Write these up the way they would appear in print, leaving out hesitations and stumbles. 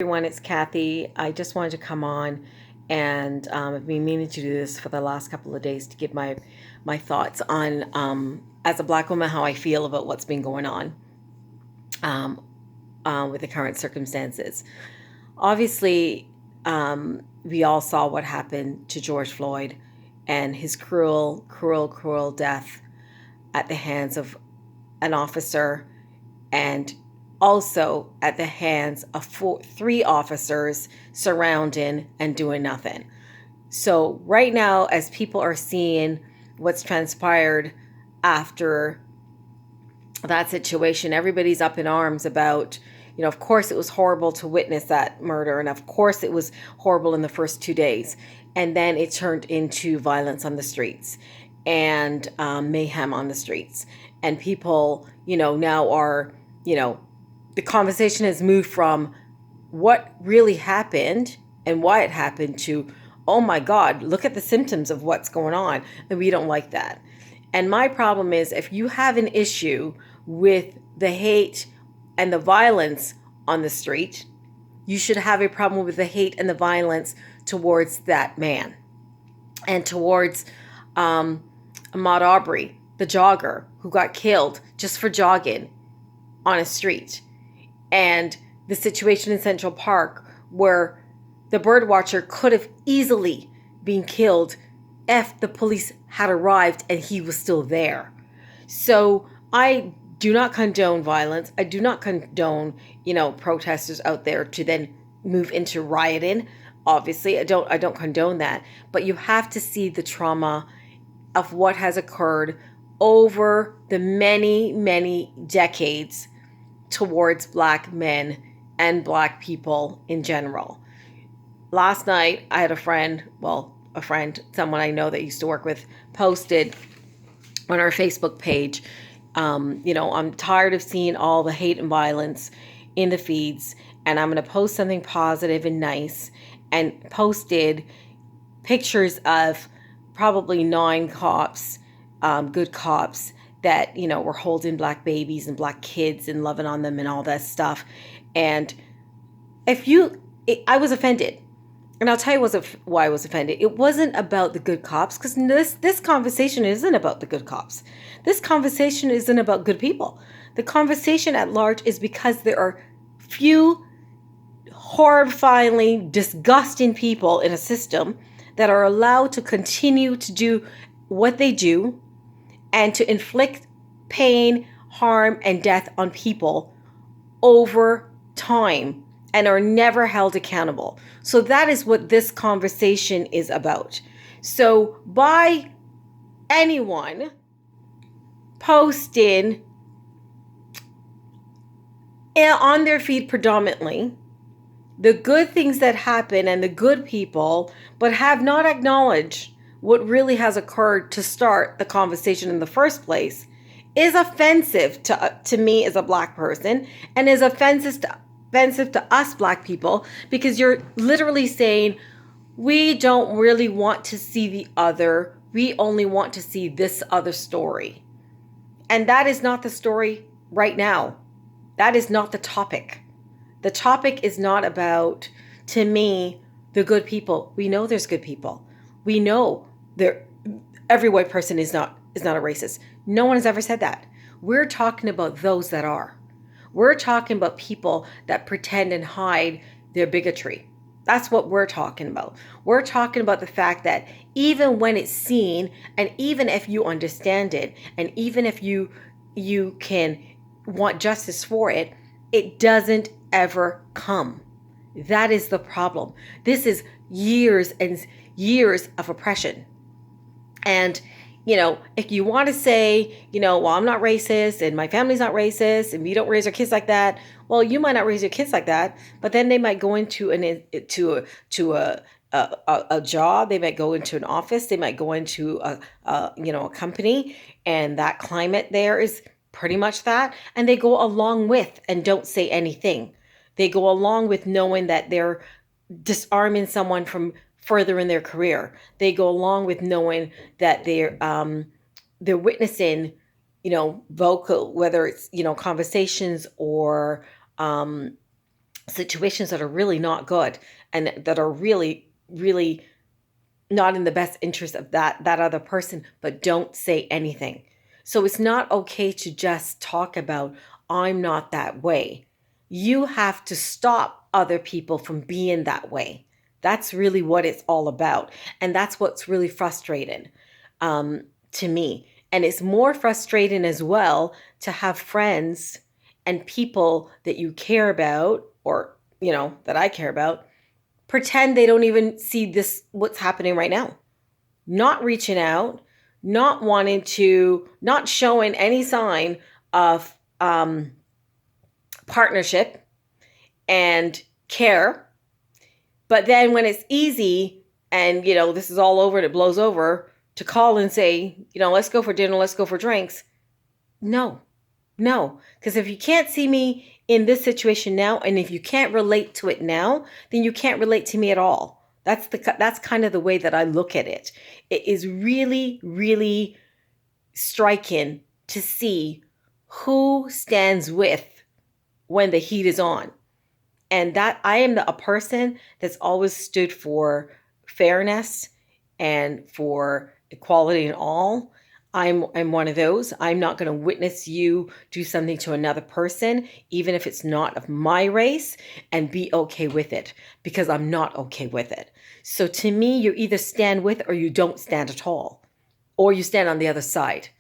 Everyone, it's Kathy. I just wanted to come on and I've been meaning to do this for the last couple of days to give my thoughts on as a black woman how I feel about what's been going on um, with the current circumstances. Obviously, we all saw what happened to George Floyd and his cruel, cruel, cruel death at the hands of an officer, and also at the hands of three officers surrounding and doing nothing. So right now, as people are seeing what's transpired after that situation, everybody's up in arms about, of course it was horrible to witness that murder, and of course it was horrible in the first 2 days, and then it turned into violence on the streets and mayhem on the streets, and people, now are, the conversation has moved from what really happened and why it happened to, oh my God, look at the symptoms of what's going on. And we don't like that. And my problem is, if you have an issue with the hate and the violence on the street, you should have a problem with the hate and the violence towards that man and towards Ahmaud Arbery, the jogger who got killed just for jogging on a street, and the situation in Central Park where the bird watcher could have easily been killed if the police had arrived and he was still there. So I do not condone violence. I do not condone, protesters out there to then move into rioting. Obviously, I don't condone that. But you have to see the trauma of what has occurred over the many, many decades towards black men and black people in general. Last night, I had someone I know that used to work with, posted on our Facebook page, I'm tired of seeing all the hate and violence in the feeds, and I'm going to post something positive and nice, and posted pictures of probably 9 cops, good cops, that, were holding black babies and black kids and loving on them and all that stuff. And I was offended. And I'll tell you why I was offended. It wasn't about the good cops, because this conversation isn't about the good cops. This conversation isn't about good people. The conversation at large is because there are few horrifyingly disgusting people in a system that are allowed to continue to do what they do and to inflict pain, harm, and death on people over time and are never held accountable. So that is what this conversation is about. So by anyone posting on their feed predominantly the good things that happen and the good people, but have not acknowledged what really has occurred to start the conversation in the first place, is offensive to me as a black person, and is offensive to us black people, because you're literally saying, we don't really want to see the other, we only want to see this other story. And that is not the story right now. That is not the topic. The topic is not about, to me, the good people. We know there's good people. We know every white person is not a racist. No one has ever said that. We're talking about those that are. We're talking about people that pretend and hide their bigotry. That's what we're talking about. We're talking about the fact that even when it's seen, and even if you understand it, and even if you can want justice for it, it doesn't ever come. That is the problem. This is years and years of oppression. And, if you want to say, well, I'm not racist and my family's not racist and we don't raise our kids like that, well, you might not raise your kids like that, but then they might go into a job, they might go into an office, they might go into a company, and that climate there is pretty much that, and they go along with and don't say anything. They go along with knowing that they're disarming someone from further in their career. They go along with knowing that they're witnessing, vocal, whether it's, conversations or situations that are really not good and that are really, really not in the best interest of that other person, but don't say anything. So it's not okay to just talk about, I'm not that way. You have to stop other people from being that way. That's really what it's all about. And that's what's really frustrating to me. And it's more frustrating as well to have friends and people that you care about, or, that I care about, pretend they don't even see this, what's happening right now. Not reaching out, not wanting to, not showing any sign of partnership and care. But then when it's easy and, this is all over and it blows over, to call and say, let's go for dinner, let's go for drinks. No, because if you can't see me in this situation now, and if you can't relate to it now, then you can't relate to me at all. That's kind of the way that I look at it. It is really, really striking to see who stands with when the heat is on. And that I am a person that's always stood for fairness and for equality in all. I'm one of those. I'm not going to witness you do something to another person, even if it's not of my race, and be okay with it, because I'm not okay with it. So to me, you either stand with or you don't stand at all, or you stand on the other side.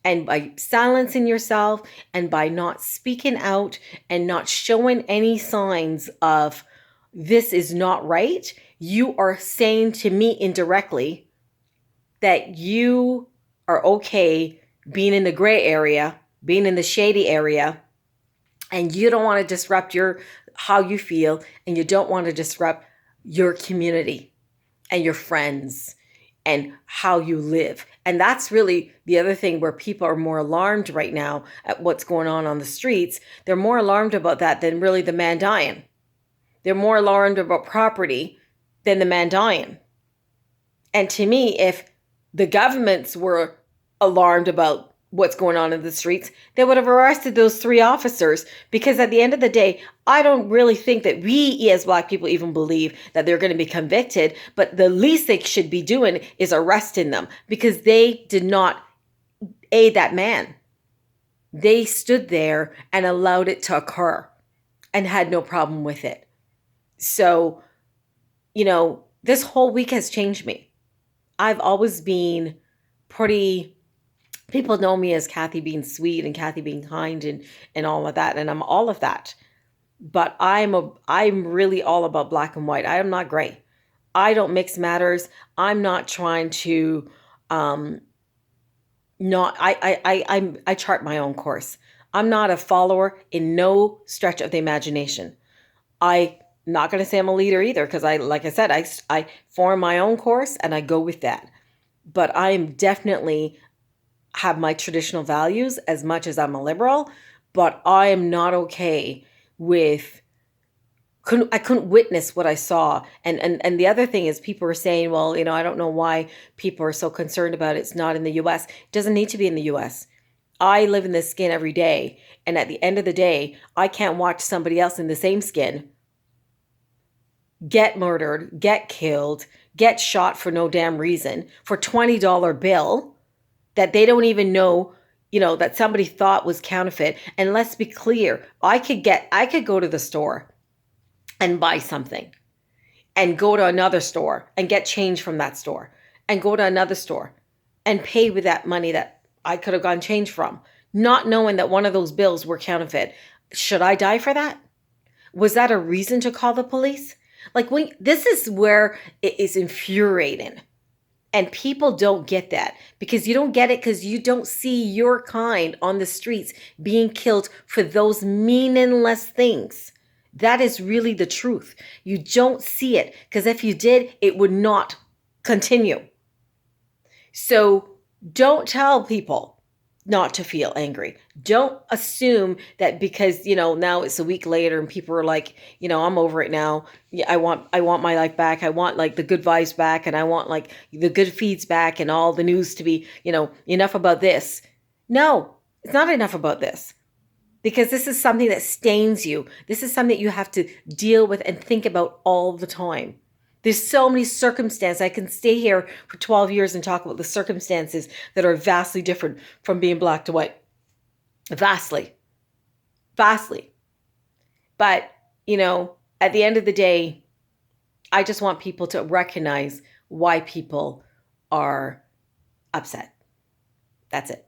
And by silencing yourself and by not speaking out and not showing any signs of this is not right, you are saying to me indirectly that you are okay being in the gray area, being in the shady area, and you don't want to disrupt how you feel, and you don't want to disrupt your community and your friends and how you live. And that's really the other thing where people are more alarmed right now at what's going on the streets. They're more alarmed about that than really the man dying. They're more alarmed about property than the man dying. And to me, if the governments were alarmed about what's going on in the streets, they would have arrested those 3 officers, because at the end of the day, I don't really think that we as Black people even believe that they're going to be convicted, but the least they should be doing is arresting them, because they did not aid that man. They stood there and allowed it to occur and had no problem with it. So, this whole week has changed me. I've always been pretty, people know me as Kathy being sweet and Kathy being kind and all of that. And I'm all of that. But I'm really all about black and white. I am not gray. I don't mix matters. I'm not trying to, I chart my own course. I'm not a follower in no stretch of the imagination. I'm not going to say I'm a leader either, because like I said, I form my own course and I go with that. But I am definitely have my traditional values as much as I'm a liberal, but I am not okay with, I couldn't witness what I saw. And the other thing is, people are saying, well, I don't know why people are so concerned about it. It's not in the US. It doesn't need to be in the US. I live in this skin every day. And at the end of the day, I can't watch somebody else in the same skin get murdered, get killed, get shot for no damn reason for $20 bill that they don't even know, that somebody thought was counterfeit. And let's be clear, I could go to the store and buy something and go to another store and get change from that store and go to another store and pay with that money that I could have gotten change from, not knowing that one of those bills were counterfeit. Should I die for that? Was that a reason to call the police? This is where it is infuriating. And people don't get that, because you don't get it because you don't see your kind on the streets being killed for those meaningless things. That is really the truth. You don't see it, because if you did, it would not continue. So don't tell people not to feel angry. Don't assume that because, now it's a week later and people are like, I'm over it now. Yeah, I want my life back. I want the good vibes back, and I want the good feeds back, and all the news to be, enough about this. No, it's not enough about this. because this is something that stains you. This is something that you have to deal with and think about all the time. There's so many circumstances. I can stay here for 12 years and talk about the circumstances that are vastly different from being black to white. Vastly. Vastly. But, at the end of the day, I just want people to recognize why people are upset. That's it.